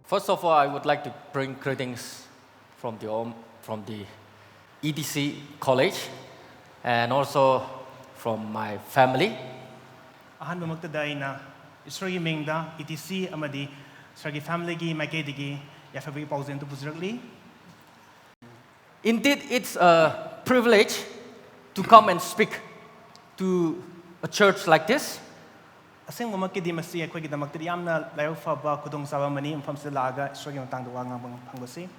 First of all, I would like to bring greetings from the EDC College and also from my family. ꯑꯍꯥꯟꯕ ꯃꯛꯇꯗ ꯑꯩꯅ ꯏꯁꯣꯔꯒꯤ ꯃꯤꯡꯗ ETC ꯑꯃꯗꯤ ꯏꯁꯣꯔꯒꯤ ꯐꯦꯃꯤꯂꯤꯒꯤ ꯃꯥꯏꯀꯩꯗꯒꯤ ꯌꯥꯏꯐꯕꯒꯤ ꯄꯥꯎꯖꯦꯜ ꯑꯗꯨ ꯄꯨꯖꯔꯛꯂꯤ. Indeed, it's a privilege to come and speak to a church like this. ꯑꯁꯦꯡꯕꯃꯛꯀꯤꯗꯤ ꯃꯁꯤ ꯑꯩꯈꯣꯏꯒꯤꯗꯃꯛꯇꯗꯤ ꯌꯥꯝꯅ ꯂꯥꯏꯕꯛ ꯐꯕ ꯈꯨꯗꯣꯡꯆꯥꯕ ꯑꯃꯅꯤ ꯃꯐꯝꯁꯤꯗ ꯂꯥꯛꯑꯒ ꯏꯁꯣꯔꯒꯤ ꯃꯇꯥꯡꯗ ꯋꯥ ꯉꯥꯡꯕ ꯐꯪꯕꯁꯤ.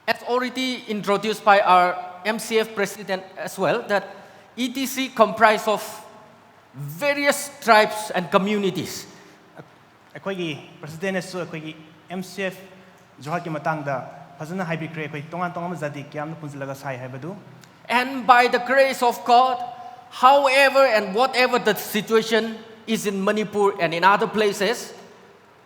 As already introduced by our MCF president as well, that ETC comprised of various tribes and communities. ꯑꯩꯈꯣꯏꯒꯤ ꯄ꯭ꯔꯁꯤꯗꯦꯟꯅꯁꯨ ꯑꯩꯈꯣꯏꯒꯤ MCF ꯖꯣꯔꯍꯥꯠꯀꯤ ꯃꯇꯥꯡꯗ ꯐꯖꯅ ꯍꯥꯏꯕꯤꯈ꯭ꯔꯦ. ꯑꯩꯈꯣꯏ ꯇꯣꯉꯥꯟ ꯇꯣꯉꯥꯟꯕ ꯖꯥꯇꯤ ꯀꯌꯥꯝꯅ ꯄꯨꯟꯁꯤꯜꯂꯒ ꯁꯥꯏ ꯍꯥꯏꯕꯗꯨ. And by the grace of God, however and whatever the situation is in Manipur and in other places,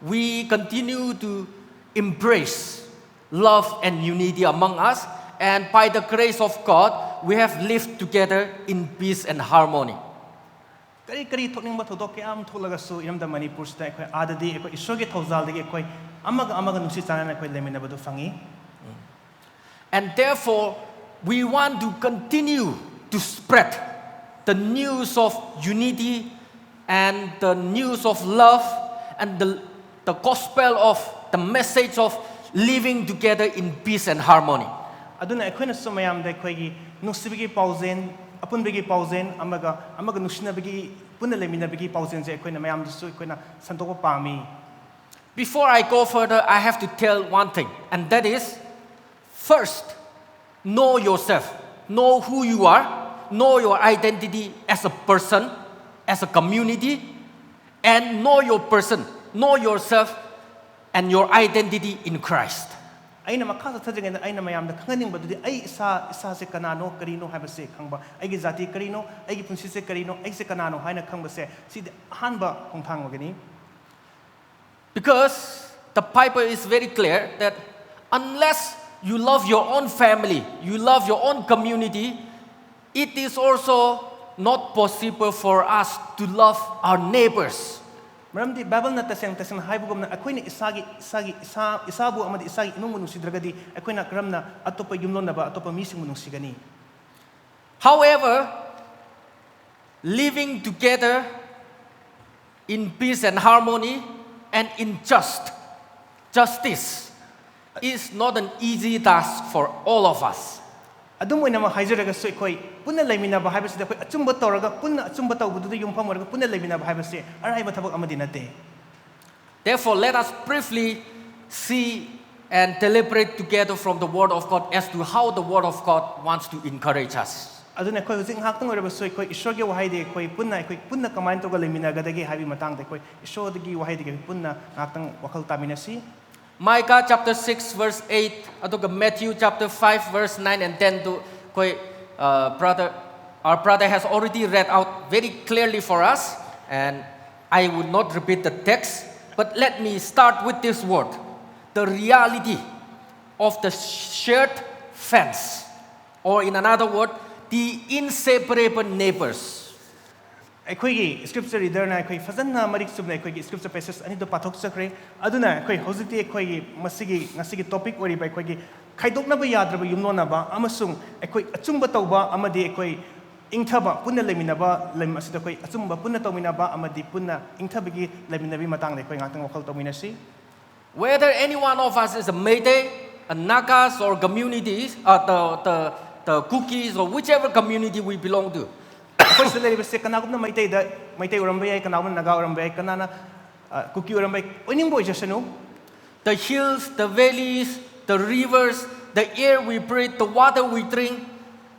we continue to embrace love and unity among us. And by the grace of God, we have lived together in peace and harmony. ꯀꯔꯤ ꯊꯣꯛꯅꯤꯡꯕ ꯊꯧꯗꯣꯛ ꯀꯌꯥ ꯑꯃ ꯊꯣꯛꯂꯒꯁꯨ ꯏꯔꯝꯗꯝ ꯃꯅꯤꯄꯨꯔꯁꯤꯗ ꯑꯩꯈꯣꯏ ꯑꯥꯗꯗꯤ ꯑꯩꯈꯣꯏ ꯏꯁꯣꯔꯒꯤ ꯊꯧꯖꯥꯜꯗꯒꯤ ꯑꯩꯈꯣꯏ ꯑꯃꯒ ꯅꯨꯡꯁꯤ ꯆꯥꯟꯅꯅ ꯑꯩꯈꯣꯏ ꯂꯩꯃꯤꯟꯅꯕꯗꯨ ꯐꯪꯉꯤ. And therefore, we want to continue to spread the news of unity and the news of love and the gospel of the message of living together in peace and harmony. ꯑꯗꯨꯅ ꯑꯩꯈꯣꯏꯅꯁꯨ ꯃꯌꯥꯝꯗ ꯑꯩꯈꯣꯏꯒꯤ ꯅꯨꯡꯁꯤꯕꯒꯤ ꯄꯥꯎꯖꯦꯜ ꯑꯄꯨꯟꯕꯒꯤ ꯄꯥꯎꯖꯦꯜ ꯑꯃꯒ ꯅꯨꯡꯁꯤꯅꯕꯒꯤ ꯄꯨꯟꯅ ꯂꯩꯃꯤꯟꯅꯕꯒꯤ ꯄꯥꯎꯖꯦꯜꯁꯦ ꯑꯩꯈꯣꯏꯅ ꯃꯌꯥꯝꯗꯁꯨ ꯑꯩꯈꯣꯏꯅ ꯁꯟꯗꯣꯛꯄ ꯄꯥꯝꯃꯤ. Before I go further, I have to tell one thing, and that is, first, know yourself, know who you are, know your identity as a person, as a community, and know your person, know yourself and your identity in Christ. ꯑꯩꯅ ꯃꯈꯥ ꯆꯠꯊꯖꯉꯩꯗ ꯑꯩꯅ ꯃꯌꯥꯝꯗ ꯈꯪꯍꯟꯅꯤꯡꯕꯗꯨꯗꯤ ꯑꯩ ꯏꯁꯥꯁꯦ ꯀꯅꯥꯅꯣ ꯀꯔꯤꯅꯣ ꯍꯥꯏꯕꯁꯦ ꯈꯪꯕ, ꯑꯩꯒꯤ ꯖꯥꯇꯤ ꯀꯔꯤꯅꯣ, ꯑꯩꯒꯤ ꯄꯨꯟꯁꯤꯁꯦ ꯀꯔꯤꯅꯣ, ꯑꯩꯁꯦ ꯀꯅꯥꯅꯣ ꯍꯥꯏꯅ ꯈꯪꯕꯁꯦ ꯁꯤꯗꯤ ꯑꯍꯥꯟꯕ ꯈꯣꯡꯊꯥꯡ ꯑꯣꯏꯒꯅꯤ. Because the Bible is very clear that unless you love your own family, you love your own community, it is also not possible for us to love our neighbors. ꯃꯔꯝꯗꯤ ꯕꯥꯏꯕꯜꯅ ꯇꯁꯦꯡꯅ ꯍꯥꯏꯕꯒꯨꯝꯅ ꯑꯩꯈꯣꯏꯅ ꯏꯁꯥꯕꯨ ꯑꯃꯗꯤ ꯏꯁꯥꯒꯤ ꯏꯃꯨꯡꯕꯨ ꯅꯨꯡꯁꯤꯗ꯭ꯔꯒꯗꯤ ꯑꯩꯈꯣꯏꯅ ꯀꯔꯝꯅ ꯑꯇꯣꯞꯄ ꯌꯨꯝꯂꯣꯟꯅꯕ ꯑꯇꯣꯞꯄ ꯃꯤꯁꯤꯡꯕꯨ ꯅꯨꯡꯁꯤꯒꯅꯤ. However, living together in peace and harmony and in justice is not an easy task for all of us. ꯑꯗꯨꯝ ꯑꯣꯏꯅꯃꯛ ꯍꯥꯏꯖꯔꯒꯁꯨ ꯑꯩꯈꯣꯏ ꯄꯨꯟꯅ ꯂꯩꯃꯤꯟꯅꯕ ꯍꯥꯏꯕꯁꯤꯗ ꯑꯩꯈꯣই ꯑꯆꯨꯝꯕ ꯇꯧꯔꯒ ꯄꯨꯟꯅ ꯑꯆꯨꯝꯕ ꯇꯧꯕꯗꯨꯗ ꯌꯨꯝꯐꯝ ꯑꯣꯏꯔꯒ ꯄꯨꯟꯅ ꯂꯩꯃꯤꯟꯅꯕ ꯍꯥꯏꯕꯁꯤ ꯑꯔꯥꯏꯕ ꯊꯕꯛ ꯑꯃꯗꯤ ꯅꯠꯇꯦ. Therefore, let us briefly see and deliberate together from the Word of God as to how the Word of God wants to encourage us. ꯑꯗꯨꯅ ꯑꯩꯈꯣꯏ ꯍꯧꯖꯤꯛ ꯉꯥꯏꯍꯥꯛꯇꯪ ꯑꯣꯏꯔꯕꯁꯨ ꯑꯩꯈꯣꯏ ꯏꯁꯣꯔꯒꯤ ꯋꯥꯍꯩꯗꯒꯤ ꯑꯩꯈꯣꯏ ꯄꯨꯟꯅ ꯀꯃꯥꯏꯅ ꯇꯧꯔꯒ ꯂꯩꯃꯤꯟꯅꯒꯗꯒꯦ ꯍꯥꯏꯕꯒꯤ ꯃꯇꯥꯡꯗ ꯑꯩꯈꯣꯏ ꯏꯁꯣꯔꯒꯤ ꯋꯥꯍꯩꯗꯒꯤ ꯑꯩꯈꯣꯏ ꯄꯨꯟꯅ ꯉꯥꯏꯍꯥꯛꯇꯪ ꯋꯥꯈꯜ ꯇꯥꯃꯤꯟꯅꯁꯤ. Micah chapter 6 verse 8, aduga Matthew chapter 5 verse 9 and 10 to our brother has already read out very clearly for us, and I would not repeat the text, but let me start with this word, the reality of the shared fence, or in another word, the inseparable neighbors. ꯑꯩꯈꯣꯏꯒꯤ ꯁ꯭ꯀ꯭ꯔꯤꯞꯆꯔ ꯔꯤꯗꯔꯅ ꯑꯩꯈꯣꯏ ꯐꯖꯅ ꯃꯔꯤꯛ ꯆꯨꯝꯅ ꯑꯩꯈꯣꯏꯒꯤ ꯁ꯭ꯀ꯭ꯔꯤꯞꯆꯔ passage ꯑꯅꯤꯗꯣ ꯄꯥꯊꯣꯛꯆꯈ꯭ꯔꯦ. ꯑꯗꯨꯅ ꯑꯩꯈꯣꯏ ꯍꯧꯖꯤꯛꯇꯤ ꯑꯩꯈꯣꯏꯒꯤ ꯉꯁꯤꯒꯤ ꯇꯣꯄꯤꯛ ꯑꯣꯏꯔꯤꯕ ꯑꯩꯈꯣꯏꯒꯤ ꯈꯥꯏꯗꯣꯛꯅꯕ ꯌꯥꯗ꯭ꯔꯕ ꯌꯨꯝꯂꯣꯟꯅꯕ ꯑꯃꯁꯨꯡ ꯑꯩꯈꯣꯏ ꯑꯆꯨꯝꯕ ꯇꯧꯕ ꯑꯃꯗꯤ ꯑꯩꯈꯣꯏ ꯏꯪꯊꯕ ꯄꯨꯟꯅ ꯂꯩꯃꯤꯟꯅꯕ ꯂꯝ ꯑꯁꯤꯗ ꯑꯩꯈꯣꯏ ꯑꯆꯨꯝꯕ ꯄꯨꯟꯅ ꯇꯧꯃꯤꯟꯅꯕ ꯑꯃꯗꯤ ꯄꯨꯟꯅ ꯏꯪꯊꯕꯒꯤ ꯂꯩꯃꯤꯟꯅꯕꯒꯤ ꯃꯇꯥꯡꯗ ꯑꯩꯈꯣই ꯉꯥꯛꯇꯪ ꯋꯥꯈꯜ ꯇꯧꯃꯤꯟꯅꯁꯤ. Whether any one of us is a Meitei, a Nagas, or communities, the Kukis, or whichever community we belong to, ꯑꯩꯈꯣꯏ ꯁꯤꯗ ꯂꯩꯔꯤꯕꯁꯦ ꯀꯅꯥꯒꯨꯝꯕꯅ ꯃꯩꯇꯩ ꯑꯣꯏꯔꯝꯕ ꯌꯥꯏ, ꯀꯅꯥꯒꯨꯝꯕꯅ ꯅꯥꯒꯥ ꯑꯣꯏꯔꯝꯕ ꯌꯥꯏ, ꯀꯅꯥꯅ ꯀꯨꯀꯤ ꯑꯣꯏꯔꯝꯕ ꯌꯥꯏ, ꯑꯣꯏꯅꯤꯡꯕ ꯑꯣꯏꯖꯁꯅꯨ. the hills, the valleys, the rivers, the air we breathe, the water we drink,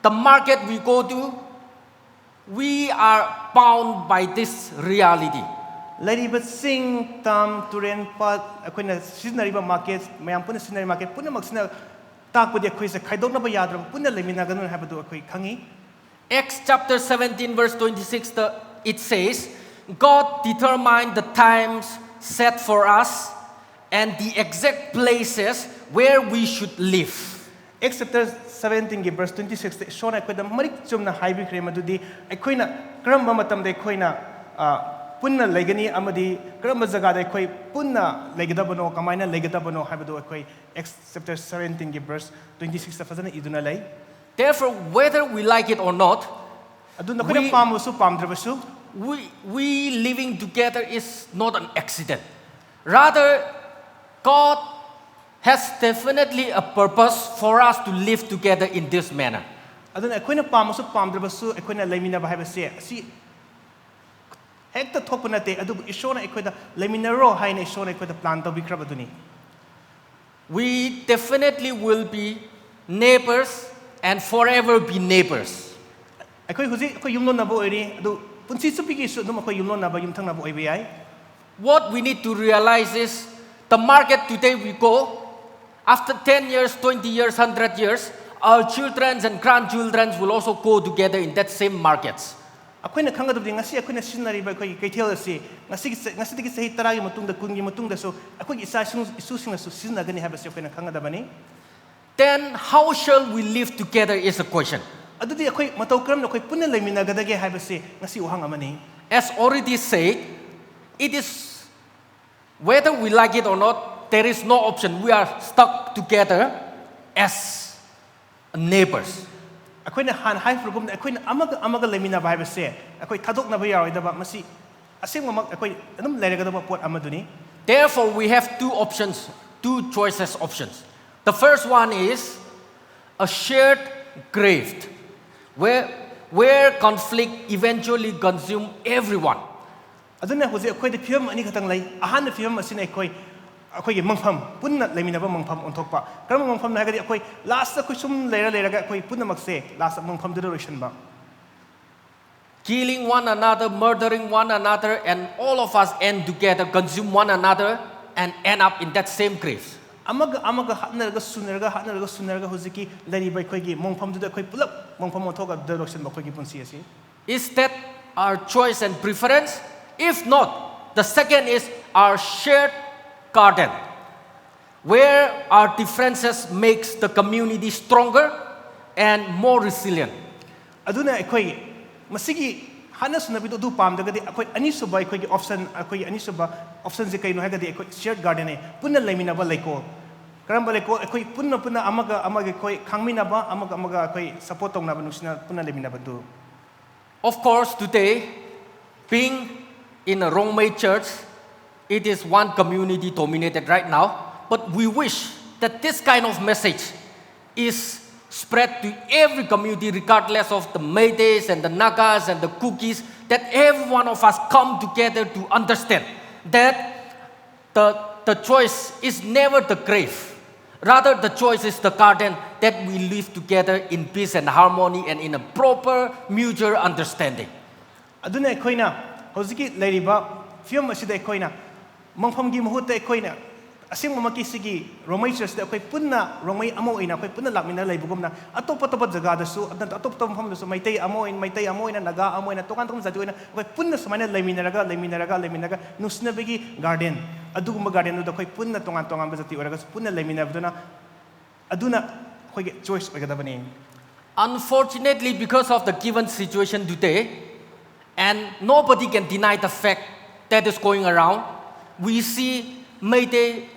the market we go to, we are bound by this reality. ꯂꯩꯔꯤꯕ ꯆꯤꯡ, ꯇꯝ, ꯇꯨꯔꯦꯟ, ꯄꯥꯠ, ꯑꯩꯈꯣꯏꯅ ꯁꯤꯖꯤꯟꯅꯔꯤꯕ ꯃꯥꯔꯀꯦꯠ, ꯃꯌꯥꯝ ꯄꯨꯟꯅ ꯁꯤꯖꯤꯟꯅꯔꯤꯕ ꯃꯥꯔꯀꯦꯠ ꯄꯨꯝꯅꯃꯛꯁꯤꯅ ꯇꯥꯛꯄꯗꯤ ꯑꯩꯈꯣꯏꯁꯦ ꯈꯥꯏꯗꯣꯛꯅꯕ ꯌꯥꯗ꯭ꯔꯕ ꯄꯨꯟꯅ ꯂꯩꯃꯤꯟꯅꯒꯅꯨ ꯍꯥꯏꯕꯗꯨ ꯑꯩꯈꯣꯏ ꯈꯪꯉꯤ. Acts chapter 17 verse 26, it says, God determined the times set for us and the exact places where we should live. Acts chapter 17 verse 26 ꯏꯁꯣꯔꯅ ꯑꯩꯈꯣꯏꯗ ꯃꯔꯤꯛ ꯆꯨꯝꯅ ꯍꯥꯏꯕꯤꯈ꯭ꯔꯦ ꯃꯗꯨꯗꯤ ꯑꯩꯈꯣꯏꯅ ꯀꯔꯝꯕ ꯃꯇꯝꯗ ꯑꯩꯈꯣꯏꯅ punna legani amadi karamba jaga da khoi punna legadabano kamaina legadabano habado khoi Acts chapter 17 gi verse 26 ta fazana iduna lai. Therefore, whether we like it or not, Aduna khoi pamusu pamdrabasu we living together is not an accident. Rather, God has definitely a purpose for us to live together in this manner. Aduna khoina pamusu pamdrabasu khoina laimina ba habase si hekta thopunate adu ishona khoida laiminaro haina ishona khoida plan to bikrabaduni. We definitely will be neighbors and forever be neighbors. Khoi huji khoi yumno na bo ori adu punchi supigi su dum khoi yumno na ba yumthang na bo oi bai. What we need to realize is the market today we go, after 10 years, 20 years, 100 years, our children and grandchildren will also go together in that same markets. Akoina khangadabdi ngasi akoina sinari ba khoi kaithel asi ngasi digi sahi taragi matungda kungi matungda so akoi isa isu singna su sinagani habase akoina khangadabani. Then how shall we live together is a question. Adudi akoi matau kram na khoi punna laiminagadage habase ngasi uhang amani. As already said, it is whether we like it or not, there is no option. We are stuck together as neighbors. Akoina han hai program akoina amaga lemina ba habase akoi thadok na ba yaroidaba masi asengma akoi adum leiragadaba pot amaduni. Therefore, we have two options, two choices options. The first one is a shared grave, where conflict eventually consumes everyone. Aduna hoje akoi de phiam ani khatang lai ahan phiam asina akoi ge mangpham punna leminaba mangpham onthokpa karam mangpham na gadi akoi last akoi sum leira ga akoi punna makse last mangpham de rotion ba. Killing one another, murdering one another, and all of us end together, consume one another, and end up in that same grave. Amaga hatnaraga sunaraga hojiki lari bai khoi gi mangpham de akoi pulap mangpham onthoka de rotion ba khoi gi punsi asi. Is that our choice and preference? If not, the second is our shared garden, where our differences makes the community stronger and more resilient. Aduna akoi masigi hana sunabido du pamdagadi akoi anisuba akoi gi option akoi anisuba option je kaino hagadi akoi shared garden e punna laiminaba laiko karamba laiko akoi punna amaga koi khangminaba amaga akoi support tongnaba nusina punna laiminaba du. Of course, today, being in a Rome church, it is one community dominated right now, but we wish that this kind of message is spread to every community regardless of the Meiteis and the Nagas and the Kukis, that every one of us come together to understand that the choice is never the grave. Rather, the choice is the garden, that we live together in peace and harmony and in a proper mutual understanding. Aduna koina hojiki leiriba film asida koina mangpham gi mahutta koina asing mamaki sigi romai church da koi punna romai amo ina koi punna lakmina leibugumna atop jaga da su atop mangpham da su maitai amo ina naga amo ina tokan jatu ina koi punna sumana leminaga nusna begi garden adugumba garden da koi punna tongan ba jati oraga punna lemina baduna aduna koi choice oigadabani. Unfortunately, because of the given situation today, and nobody can deny the fact that is going around, we see Meitei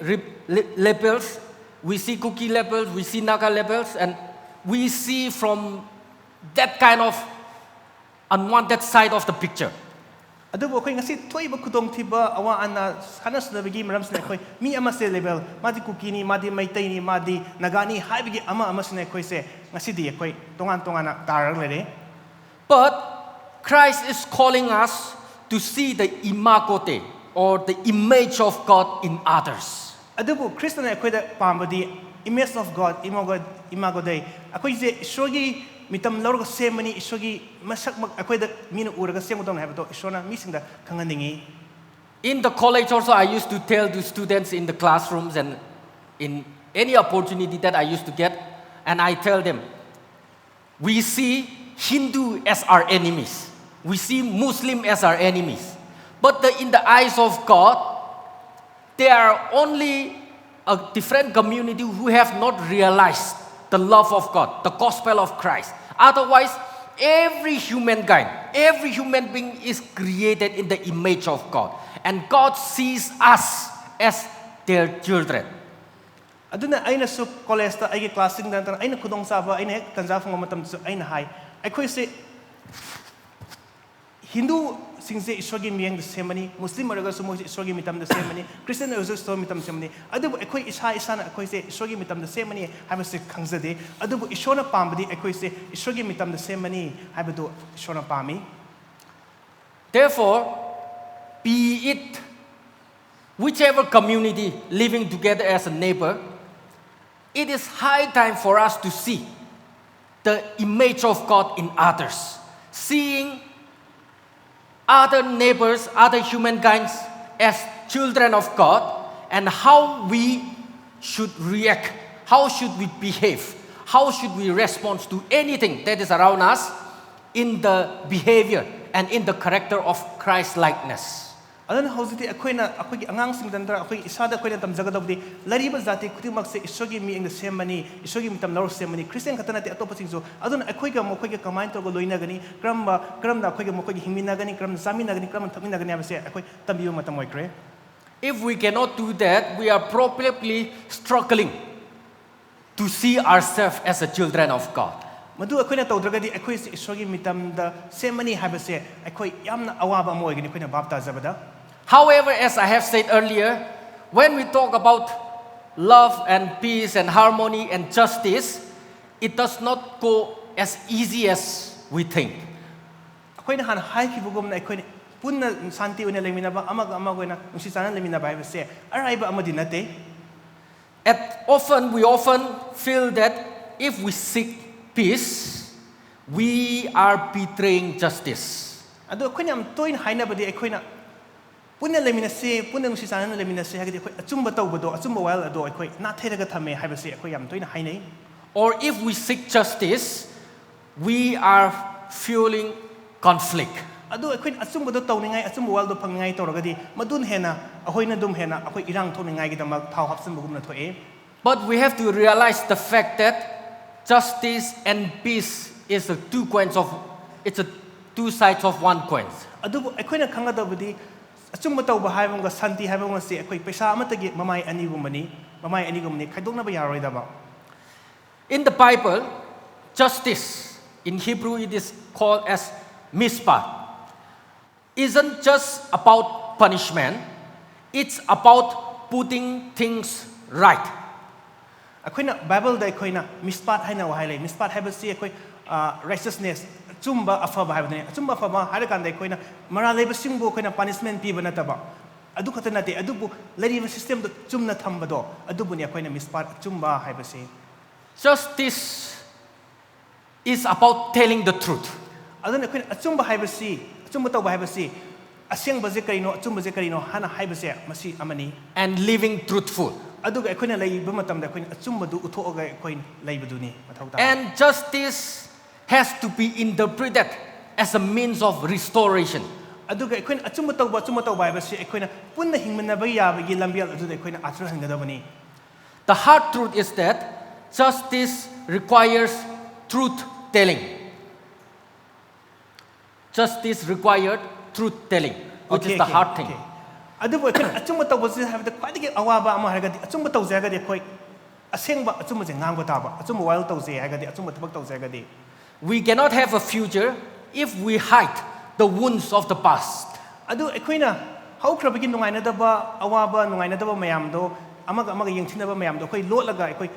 labels, we see Kuki labels, we see Naga labels, and we see from that kind of unwanted side of the picture. Adubo koi ngasi toiba kudong tiba awa ana hanas na bigi maram sna koi mi ama se level madi Kukini madi Meitei ni madi Nagani hai bigi ama sna koi se ngasi di koi tongan tarang lere. But Christ is calling us to see the imagote, or the image of God in others. Adubo Christian akoi da pambadi image of God imago day akoi je shogi mitam lorga semani shogi masak akoi da mina uraga semudong habato shona misingda kanganingi. In the college also, I used to tell the students in the classrooms and in any opportunity that I used to get, and I tell them, we see Hindu as our enemies. We see Muslim as our enemies. But in the eyes of God, they are only a different community who have not realized the love of God, the gospel of Christ. Otherwise, every humankind, every human being is created in the image of God. And God sees us as their children. Aduna aina su college ta aige classing dan tan aina khudong saba aina hek tanja phang matam su aina hai akhoi se Hindu singse Ishwagi miyang the semani, Muslim araga sumo Ishwagi mitam the semani, Christian araga so mitam semani. Adabu ekhoi isa na ekhoi se Ishwagi mitam the semani haiba se khangzade. Adabu Ishona pambadi ekhoi se Ishwagi mitam the semani haiba do Ishona pami. Therefore, be it whichever community living together as a neighbor, it is high time for us to see the image of God in others, seeing other neighbors, other humankind as children of God, and how we should react, how should we behave, how should we respond to anything that is around us in the behavior and in the character of Christ-likeness. Adana hositi akoina akogi angang sing dandra akoi isada akoina tam jagadabdi lariba zati khutimak se Ishwagi mi eng the same mani Ishwagi mitam nor same mani Christian khatana te atopa sing so aduna akoiga mokoiga command to go loina gani kramna akoiga mokogi himina gani kram samina gani kram thamina gani abase akoi tambiu matam oikre. If we cannot do that, we are probably struggling to see ourselves as the children of God. Madu akoina tawdragadi akoi se Ishwagi mitam the same mani habase akoi yamna awaba mo gani akoina bapta zabada. However, as I have said earlier, when we talk about love and peace and harmony and justice, it does not go as easy as we think. Akoina han hai ki bugom na akoina punna santi una lemina ba amaga amagoina unsi sana lemina ba habase araiba amadi nate. We often feel that if we seek peace, we are betraying justice. Ado akoina am toin haina badi akoina punna lemina se punna unsi sana lemina se hagadi akoi achumba tawbado achumba wal ado akoi na theraga thame habase akoi am toina hainai. Or if we seek justice, we are fueling conflict. Ado akoi achumba do tawningai achumba wal do phangai tawragadi madun hena ahoina dum hena akoi irang thoningai gi damak thau hapsan bugumna thoe. But we have to realize the fact that justice and peace is it's a two sides of one coin. Ado akoina khangadabadi achumba tawba haibanga santi haibanga se akoi paisa amatagi mamai anigumani khaidokna ba yaroi daba. In the Bible, justice, in Hebrew it is called as mishpat, isn't just about punishment, it's about putting things right. Akoina Bible da akoina mishpat haina wa hailai mishpat haibasi akoi righteousness chumba afaba haibane chumba afaba harakanda akoina mara leba singbo akoina punishment pi banataba adu khatana te adubu lariba system do chumna thambado adubu ni akoina mishpat chumba haibasi. Justice is about telling the truth. Aduna akoina achumba haibasi achumba tawba haibasi asengba je karino achumba je karino hana haibase masi amani And living truthful. Aduga akoina laiba matamda akoina achumba du uthoga akoina laibaduni mathau ta. And justice has to be interpreted as a means of restoration. Aduga akoina achumba tawba haibasi akoina punna hingmanaba yabagi lambial aduda akoina athra hangadabani. The hard truth is that justice requires truth telling. Justice required truth telling, which is the hard thing. Adubu akoina achumba tawba je habda khwadigi awaba ama haragadi achumba tawje hagadi akoi asengba achumba je ngangba taba achumba wal tawje hagadi achumba thabak tawje hagadi. We cannot have a future if we hide the wounds of the past. Adu akoina haukrabagi nungaina daba awaba nungaina daba mayamdo amaga yengthinaba mayamdo akoi lotlaga akoi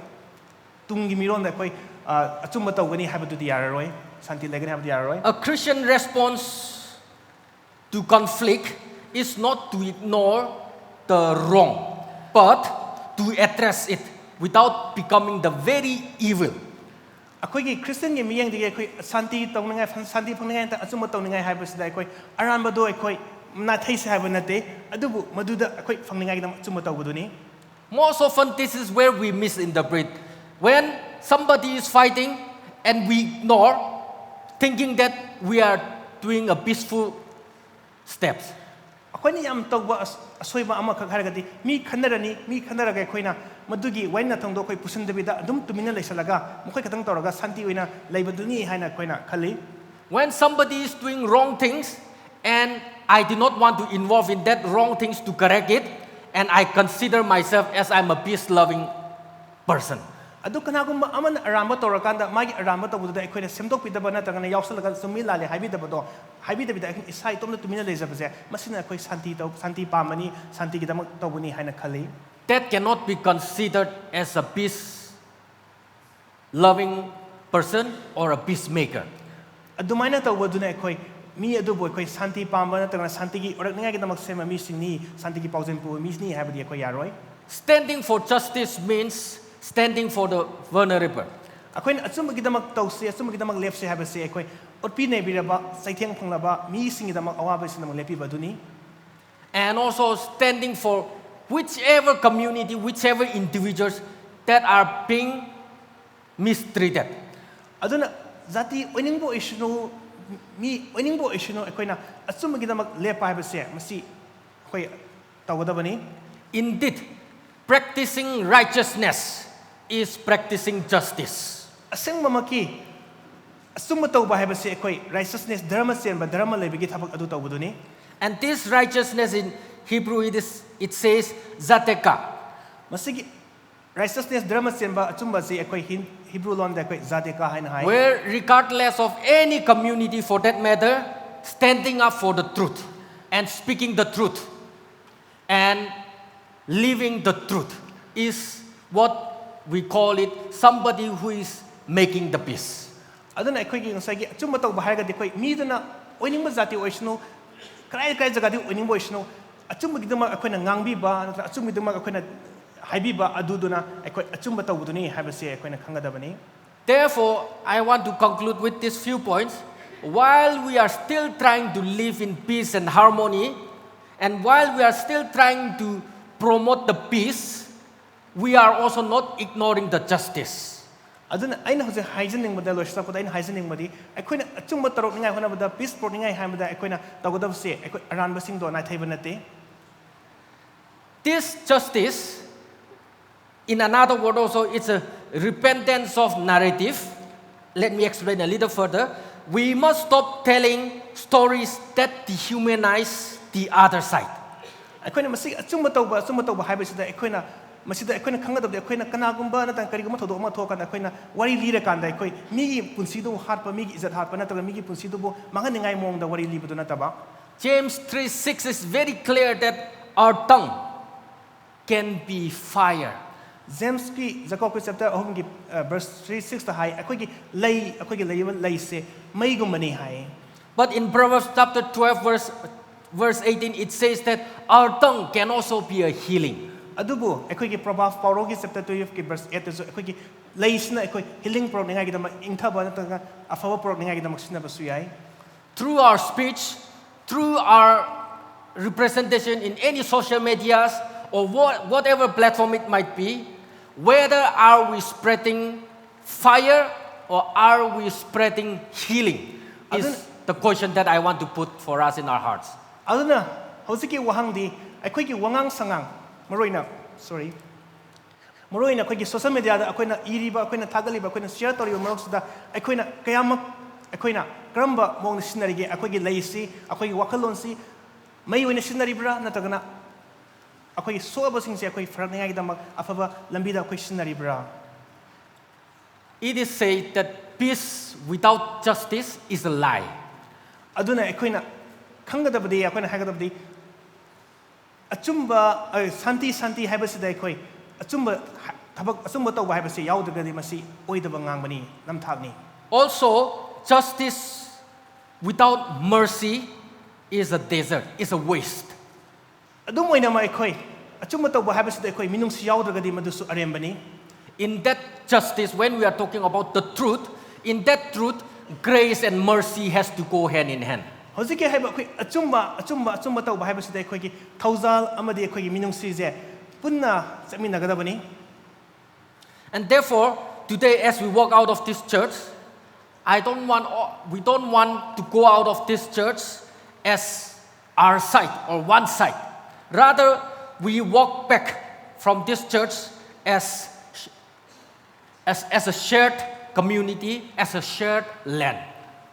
tungi miron da akoi achumba tawgani habadu di yararoi santi legani habadu yararoi. A Christian response to conflict is not to ignore the wrong, but to address it without becoming the very evil. Akoigi Christian ge miyang de akoi santi tawningai santi phangningai ta achumba tawningai habasida akoi aranba do akoi na thaise habanate adubu maduda akoi phangningai gi dam achumba tawbuduni. Most often this is where we misinterpret. When somebody is fighting and we ignore, thinking that we are doing a peaceful steps. Akoina yam tawba asoiba ama khak haragadi mi khanaraga akoina madugi waina thangdo koi pusandabida adum tumina leisalaga mokoi khatang tawraga santi oina leibaduni haina akoina khali. When somebody is doing wrong things and I do not want to involve in that wrong things to correct it, and I consider myself as I'm a peace-loving person. ꯑꯗꯨ ꯀꯅꯥꯒꯨꯝꯕ ꯑꯃꯅ ꯑꯔꯥꯟꯕ ꯇꯧꯔꯀꯥꯟꯗ ꯃꯥꯒꯤ ꯑꯔꯥꯟꯕ ꯇꯧꯕꯗꯨꯗ ꯑꯩꯈꯣꯏꯅ ꯁꯦꯝꯗꯣꯛꯄꯤꯗꯕ ꯅꯠꯇ꯭ꯔꯒꯅ ꯌꯥꯎꯁꯜꯂꯒ ꯆꯨꯝꯃꯤ ꯂꯥꯜꯂꯦ ꯍꯥꯏꯕꯤꯗꯕꯤꯗ ꯑꯩꯈꯣꯏ ꯏꯁꯥ ꯏꯇꯣꯝꯇ ꯇꯨꯃꯤꯟꯅ ꯂꯩꯖꯕꯁꯦ ꯃꯁꯤꯅ ꯑꯩꯈꯣꯏ ꯁꯥꯟꯇꯤ ꯄꯥꯝꯕꯅꯤ ꯁꯥꯟꯇꯤꯒꯤꯗꯃꯛ ꯇꯧꯕꯅꯤ ꯍꯥꯏꯅ ꯈꯜꯂꯤ. That cannot be considered as a peace-loving person or a peacemaker. ꯑꯗꯨꯃꯥꯏꯅ ꯇꯧꯕꯗꯨꯅ ꯑꯩꯈꯣꯏ ꯃꯤ ꯑꯗꯨꯕꯨ ꯑꯩꯈꯣꯏ ꯁꯥꯟꯇꯤ ꯄꯥꯝꯕ ꯅꯠꯇ꯭ꯔꯒꯅ ꯁꯥꯟꯇꯤꯒꯤ ꯑꯣꯏꯔꯛꯅꯤꯡꯉꯥꯏꯒꯤꯗꯃꯛ ꯁꯦꯝꯕ ꯃꯤꯁꯤꯡꯅꯤ ꯁꯥꯟꯇꯤꯒꯤ ꯄꯥꯎꯖꯦꯜ ꯄꯨꯕ ꯃꯤꯁꯤꯅꯤ ꯍꯥꯏꯕꯗꯤ ꯑꯩꯈꯣꯏ ꯌꯥꯔꯣꯏ. Standing for justice means standing for the vulnerable. ꯑꯩꯈꯣꯏꯅ ꯑꯆꯨꯝꯕꯒꯤꯗꯃꯛ ꯇꯧꯁꯤ ꯑꯆꯨꯝꯕꯒꯤꯗꯃꯛ ꯂꯦꯞꯁꯤ ꯍꯥꯏꯕꯁꯤ ꯑꯩꯈꯣꯏ ꯑꯣꯠꯄꯤ ꯅꯩꯕꯤꯔꯕ ꯆꯩꯊꯦꯡ ꯐꯪꯂꯕ ꯃꯤꯁꯤꯡꯒꯤꯗꯃꯛ ꯑꯋꯥꯕꯁꯤꯡꯒꯤꯗꯃꯛ ꯂꯦꯞꯄꯤꯕ ꯑꯗꯨꯅꯤ. And also standing for whichever community, whichever individuals that are being mistreated. ꯑꯗꯨꯅ ꯖꯥꯇꯤ ꯑꯣꯏꯅꯤꯡꯕ ꯑꯣꯏꯁꯅꯨ ꯃꯤ ꯑꯣꯏꯅꯤꯡꯕ ꯑꯣꯏꯁꯅꯨ ꯑꯩꯈꯣꯏꯅ ꯑꯆꯨꯝꯕꯒꯤꯗꯃꯛ ꯂꯦꯞꯄ ꯍꯥꯏꯕꯁꯦ ꯃꯁꯤ ꯑꯩꯈꯣꯏ ꯇꯧꯒꯗꯕꯅꯤ. Indeed, practicing righteousness is practicing justice. ꯑꯁꯦꯡꯕꯃꯛꯀꯤ ꯑꯆꯨꯝꯕ ꯇꯧꯕ ꯍꯥꯏꯕꯁꯤ ꯑꯩꯈꯣꯏ righteousness ꯙꯔꯃ ꯆꯦꯟꯕ ꯙꯔꯃ ꯂꯩꯕꯒꯤ ꯊꯕꯛ ꯑꯗꯨ ꯇꯧꯕꯗꯨꯅꯤ. And this righteousness in Hebrew it says zateka. ꯃꯁꯤꯒꯤ righteousness ꯙꯔꯃ ꯆꯦꯟꯕ ꯑꯆꯨꯝꯕꯁꯤ ꯑꯩꯈꯣꯏ Hebrew ꯂꯣꯟꯗ ꯑꯩꯈꯣꯏ zateka ꯍꯥꯏꯅ ꯍꯥꯏ. Where regardless of any community for that matter, standing up for the truth and speaking the truth and living the truth is what we call it somebody who is making the peace. ꯑꯗꯨꯅ ꯑꯩꯈꯣꯏꯒꯤ ꯉꯁꯥꯏꯒꯤ ꯑꯆꯨꯝꯕ ꯇꯧꯕ ꯍꯥꯏꯔꯒꯗꯤ ꯑꯩꯈꯣꯏ ꯃꯤꯗꯨꯅ ꯑꯣꯏꯅꯤꯡꯕ ꯖꯥꯇꯤ ꯑꯣꯏꯁꯅꯨ ꯀꯔꯥꯏ ꯖꯒꯥꯗꯤ ꯑꯣꯏꯅꯤꯡꯕ ꯑꯣꯏꯁꯅꯨ ꯑꯆꯨꯝꯕꯒꯤꯗꯃꯛ ꯑꯩꯈꯣꯏꯅ ꯉꯥꯡꯕꯤꯕ ꯅꯠꯇ꯭ꯔꯒ ꯑꯆꯨꯝꯕꯒꯤꯗꯃꯛ ꯑꯩꯈꯣꯏꯅ ꯍꯥꯏꯕꯤꯕ ꯑꯗꯨꯗꯨꯅ ꯑꯩꯈꯣꯏ ꯑꯆꯨꯝꯕ ꯇꯧꯕꯗꯨꯅꯤ ꯍꯥꯏꯕꯁꯤ ꯑꯩꯈꯣꯏꯅ ꯈꯪꯒꯗꯕꯅꯤ. Therefore, I want to conclude with these few points. While we are still trying to live in peace and harmony, and while we are still trying to promote the peace, we are also not ignoring the justice. ꯑꯗꯨꯅ ꯑꯩꯅ ꯍꯧꯖꯤꯛ ꯍꯥꯏꯖꯅꯤꯡꯕꯗ ꯂꯣꯏꯁꯤꯜꯂꯛꯄꯗ ꯑꯩꯅ ꯍꯥꯏꯖꯅꯤꯡꯕꯗꯤ ꯑꯩꯈꯣꯏꯅ ꯑꯆꯨꯝꯕ ꯇꯧꯔꯛꯅꯤꯡꯉꯥꯏ ꯍꯣꯠꯅꯕꯗ piece ꯄꯨꯔꯛꯅꯤꯡꯉꯥꯏ ꯍꯥꯏꯕꯗ ꯑꯩꯈꯣꯏꯅ ꯇꯧꯒꯗꯕꯁꯦ ꯑꯩꯈꯣꯏ ꯑꯔꯥꯟꯕꯁꯤꯡꯗꯣ ꯅꯥꯊꯩꯕ ꯅꯠꯇꯦ. This justice, in another word also, it's a repentance of narrative. Let me explain a little further. We must stop telling stories that dehumanize the other side. ꯑꯩꯈꯣꯏꯅ ꯃꯁꯤ ꯑꯆꯨꯝꯕ ꯇꯧꯕ ꯍꯥꯏꯕꯁꯤꯗ ꯑꯩꯈꯣꯏꯅ ꯃꯁꯤꯗ ꯑꯩꯈꯣꯏꯅ ꯈꯪꯒꯗꯕꯗꯤ ꯑꯩꯈꯣꯏꯅ ꯀꯅꯥꯒꯨꯝꯕ ꯅꯠꯇ꯭ꯔꯒ ꯀꯔꯤꯒꯨꯝꯕ ꯊꯧꯗꯣꯛ ꯑꯃ ꯊꯣꯛꯑꯀꯥꯟꯗ ꯑꯩꯈꯣꯏꯅ ꯋꯥꯔꯤ ꯂꯤꯔꯀꯥꯟꯗ ꯑꯩꯈꯣꯏ ꯃꯤꯒꯤ ꯄꯨꯟꯁꯤꯗꯨꯕꯨ ꯍꯥꯠꯄ ꯃꯤꯒꯤ ꯏꯖꯠ ꯍꯥꯠꯄ ꯅꯠꯇ꯭ꯔꯒ ꯃꯤꯒꯤ ꯄꯨꯟꯁꯤꯗꯨꯕꯨ ꯃꯥꯡꯍꯟꯅꯤꯡꯉꯥꯏ ꯃꯑꯣꯡꯗ ꯋꯥꯔꯤ ꯂꯤꯕꯗꯨ ꯅꯠꯇꯕ. James 3:6 is very clear that our tongue can be fire. Jamesकी Jacob chapter 3 verse 3-6 ꯇ ꯍꯥꯏ ꯑꯩꯈꯣꯏꯒꯤ ꯂꯩꯕ ꯂꯩꯁꯦ ꯃꯩꯒꯨꯝꯕꯅꯤ ꯍꯥꯏ. But in Proverbs chapter 12 verse 18 it says that our tongue can also be a healing. ꯑꯗꯨꯕꯨ ꯑꯩꯈꯣꯏꯒꯤ ꯄ꯭ꯔꯣꯚꯥꯕ ꯄꯥꯎꯔꯧꯒꯤ chapter 12 verse 8 ꯇꯁꯨ ꯑꯩꯈꯣꯏꯒꯤ ꯂꯩꯁꯤꯅ ꯑꯩꯈꯣꯏ healing ꯄꯨꯔꯛꯅꯤꯡꯉꯥꯏꯒꯤꯗꯃꯛ ꯏꯪꯊꯕ ꯅꯠꯇ꯭ꯔꯒ ꯑꯐꯕ ꯄꯨꯔꯛꯅꯤꯡꯉꯥꯏꯒꯤꯗꯃꯛ ꯁꯤꯖꯤꯟꯅꯕꯁꯨ ꯌꯥꯏ. Through our speech, through our representation in any social medias or whatever platform it might be, whether are we spreading fire or are we spreading healing is the question that I want to put for us in our hearts. ꯑꯗꯨꯅ ꯍꯧꯖꯤꯛꯀꯤ ꯋꯥꯍꯪꯗꯤ ꯑꯩꯈꯣꯏꯒꯤ ꯋꯥꯉꯥꯡ ꯁꯉꯥꯡ ꯃꯔꯨꯑꯣꯏꯅ ꯑꯩꯈꯣꯏꯒꯤ social ꯃꯦꯗꯤꯌꯥꯗ ꯑꯩꯈꯣꯏꯅ ꯏꯔꯤꯕ ꯑꯩꯈꯣꯏꯅ ꯊꯥꯒꯠꯂꯤꯕ ꯑꯩꯈꯣꯏꯅ ꯁꯤꯌꯔ ꯇꯧꯔꯤꯕ ꯃꯔꯛꯁꯤꯗ ꯑꯩꯈꯣꯏꯅ ꯀꯌꯥꯃꯛ ꯑꯩꯈꯣꯏꯅ ꯀꯔꯝꯕ ꯃꯑꯣꯡꯗ ꯁꯤꯖꯤꯟꯅꯔꯤꯒꯦ ꯑꯩꯈꯣꯏꯒꯤ ꯂꯩꯁꯤ ꯑꯩꯈꯣꯏꯒꯤ ꯋꯥꯈꯜꯂꯣꯟꯁꯤ ꯃꯩ ꯑꯣꯏꯅ ꯁꯤꯖꯤꯟꯅꯔꯤꯕ꯭ꯔꯥ ꯅꯠꯇ꯭ꯔꯒꯅ ꯑꯩꯈꯣꯏꯒꯤ ꯁꯣꯛꯑꯕꯁꯤꯡꯁꯦ ꯑꯩꯈꯣꯏ ꯐꯔꯛꯅꯤꯡꯉꯥꯏꯒꯤꯗꯃꯛ ꯑꯐꯕ ꯂꯝꯕꯤꯗ ꯑꯩꯈꯣꯏ ꯁꯤꯖꯤꯟꯅꯔꯤꯕ꯭ꯔꯥ. It is said that peace without justice is a lie. ꯑꯗꯨꯅ ꯑꯩꯈꯣꯏꯅ ꯈꯪꯒꯗꯕꯗꯤ ꯑꯩꯈꯣꯏꯅ ꯍꯥꯏꯒꯗꯕꯗꯤ ꯑꯆꯨꯝꯕ ꯁꯥꯟꯇꯤ ꯍꯥꯏꯕꯁꯤꯗ ꯑꯩꯈꯣꯏ ꯑꯆꯨꯝꯕ ꯊꯕꯛ ꯑꯆꯨꯝꯕ ꯇꯧꯕ ꯍꯥꯏꯕꯁꯤ ꯌꯥꯎꯗ꯭ꯔꯒꯗꯤ ꯃꯁꯤ ꯑꯣꯏꯗꯕ ꯉꯥꯡꯕꯅꯤ ꯅꯝꯊꯥꯛꯅꯤ. Also, justice without mercy is a desert, is a waste. ꯑꯗꯨꯝ ꯑꯣꯏꯅꯃꯛ ꯑꯩꯈꯣই ꯑꯆꯨꯝꯕ ꯇꯧꯕ ꯍꯥꯏꯕꯁꯤꯗ ꯑꯩꯈꯣꯏ ꯃꯤꯅꯨꯡꯁꯤ ꯌꯥꯎꯗ꯭ꯔꯒꯗꯤ ꯃꯗꯨꯁꯨ ꯑꯔꯦꯝꯕꯅꯤ. In that justice, when we are talking about the truth, in that truth, grace and mercy has to go hand in hand. ꯍꯧꯖꯤꯛꯀꯤ ꯍꯥꯏꯕ ꯑꯩꯈꯣꯏ ꯑꯆꯨꯝꯕ ꯇꯧꯕ ꯍꯥꯏꯕꯁꯤꯗ ꯑꯩꯈꯣꯏꯒꯤ ꯊꯧꯖꯥꯜ ꯑꯃꯗꯤ ꯑꯩꯈꯣꯏꯒꯤ ꯃꯤꯅꯨꯡꯁꯤꯁꯦ ꯄꯨꯟꯅ ꯆꯠꯃꯤꯟꯅꯒꯗꯕꯅꯤ. And therefore, today as we walk out of this church, we don't want to go out of this church as our side or one side. Rather, we walk back from this church as a shared community, as a shared land.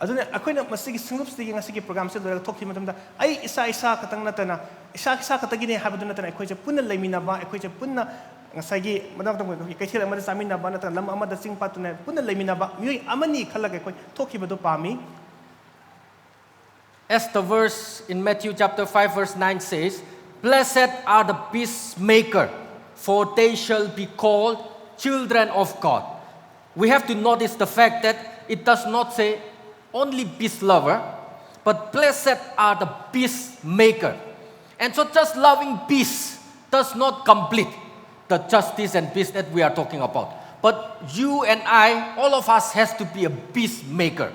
ꯑꯗꯨꯅ ꯑꯩꯈꯣꯏꯅ ꯃꯁꯤꯒꯤ ꯁꯤꯡꯂꯨꯞꯁꯤꯗꯒꯤ ꯉꯁꯤꯒꯤ ꯄ꯭ꯔꯣꯒ꯭ꯔꯥꯝꯁꯦ ꯂꯣꯏꯔꯒ ꯊꯣꯛꯈꯤꯕ ꯃꯇꯝꯗ ꯑꯩ ꯏꯁꯥ ꯈꯛꯇꯪ ꯅꯠꯇꯅ ꯏꯁꯥ ꯈꯛꯇꯒꯤꯅꯦ ꯍꯥꯏꯕꯗꯨ ꯅꯠꯇꯅ ꯑꯩꯈꯣꯏꯁꯦ ꯄꯨꯟꯅ ꯂꯩꯃꯤꯟꯅꯕ ꯑꯩꯈꯣꯏꯁꯦ ꯄꯨꯟꯅ ꯉꯁꯥꯏꯒꯤ ꯃꯇꯝ ꯀꯩꯊꯦꯜ ꯑꯃꯗ ꯆꯥꯃꯤꯟꯅꯕ ꯅꯠꯇ꯭ꯔꯒ ꯂꯝ ꯑꯃꯗ ꯆꯤꯡ ꯄꯥꯠꯇꯨꯅ ꯄꯨꯟꯅ ꯂꯩꯃꯤꯟꯅꯕ ꯃꯤꯑꯣꯏ ꯑꯃꯅꯤ ꯈꯜꯂꯒ ꯑꯩꯈꯣꯏ ꯊꯣꯛꯈꯤꯕꯗꯨ ꯄꯥꯝꯃꯤ. As the verse in Matthew chapter 5 verse 9 says, "Blessed are the peacemaker, for they shall be called children of God." We have to notice the fact that it does not say only peace lover, but blessed are the peacemaker. And so just loving peace does not complete the justice and peace that we are talking about. But you and I, all of us has to be a peacemaker.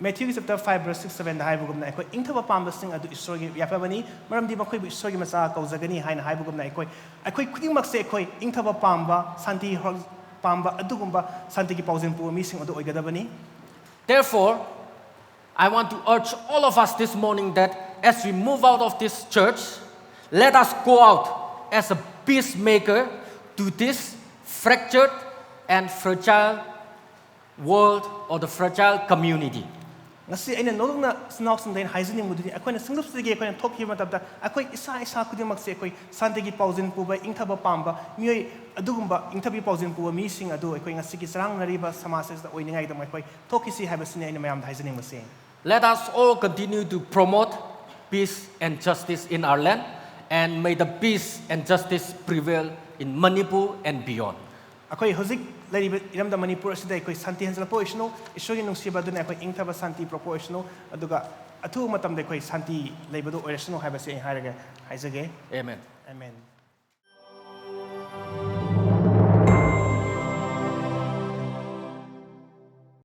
Matthew chapter 5 verse 6 7 haibugumna aikoi ingthaba pambasing adu isrogi yapabani maramdi makhoi bu isrogi macha kaujagani haina haibugumna aikoi khudingmak se aikoi ingthaba pamba santi pamba adugumba santi gi paujin pu mi sing adu oigadabani. Therefore, I want to urge all of us this morning that as we move out of this church, let us go out as a peacemaker to this fractured and fragile world or the fragile community. Ngasi aina nolungna snawsang dain haizining muduni akoina singlupsigi akoina thokhi matabda akoi isa kudimak se akoi santigi paujin puba ingthaba pamba mioi adugumba ingthabi paujin puba mi sing adu akoi ngasi ki sarang nariba samasas da oiningai da akoi thokisi habasini aina mayam haizining mase. Let us all continue to promote peace and justice in our land, and may the peace and justice prevail in Manipur and beyond. Akoi hozik lariba iramda Manipur asida akoi santi hansala poishno ishogi nungsiba duna akoi ingthaba santi propoishno aduga athu matamda akoi santi leibadu oirasno habase hairaga haizage. Amen. Amen.